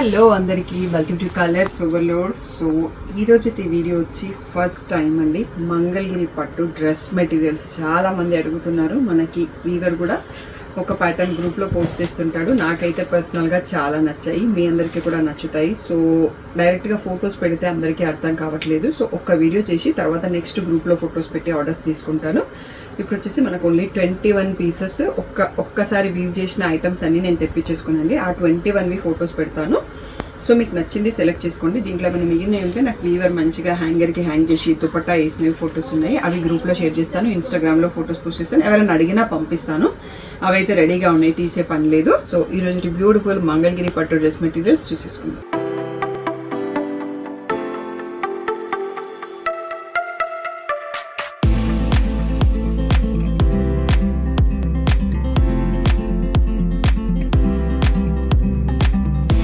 Hello అందరికీ welcome to colours overload. So ఈరోజు video వచ్చి ఫస్ట్ టైం అండి మంగళగిరి పట్టు డ్రెస్ మెటీరియల్స్ చాలా మంది అడుగుతున్నారు. మనకి వీవర్ కూడా ఒక ప్యాటర్న్ గ్రూప్లో పోస్ట్ చేస్తుంటాడు. నాకైతే పర్సనల్గా చాలా నచ్చాయి, మీ అందరికీ కూడా నచ్చుతాయి. సో డైరెక్ట్గా ఫొటోస్ పెడితే అందరికీ అర్థం కావట్లేదు. సో ఒక్క వీడియో చేసి తర్వాత నెక్స్ట్ గ్రూప్లో ఫొటోస్ పెట్టి ఆర్డర్స్ తీసుకుంటాను. ఇప్పుడు వచ్చేసి మనకు ఓన్లీ 21 పీసెస్ ఒక్కసారి వ్యూ చేసిన ఐటమ్స్ అన్ని నేను తెప్పించేసుకున్నానండి. ఆ 21వి ఫొటోస్ పెడతాను. సో మీకు నచ్చింది సెలెక్ట్ చేసుకోండి. దీంట్లో ఏమైనా మిగిలినవి ఉంటే నాకు వీవర్ మంచిగా హ్యాంగర్కి హ్యాంగ్ చేసి దుపట్టా వేసినవి ఫొటోస్ ఉన్నాయి, అవి గ్రూప్లో షేర్ చేస్తాను. ఇన్స్టాగ్రామ్లో ఫొటోస్ పోస్ట్ చేస్తాను, ఎవరైనా అడిగినా పంపిస్తాను. అవైతే రెడీగా ఉన్నాయి, తీసే పని లేదు. సో ఈరోజు బ్యూటిఫుల్ మంగళగిరి పట్టు డ్రెస్ మెటీరియల్స్ చూసేసుకుందాం.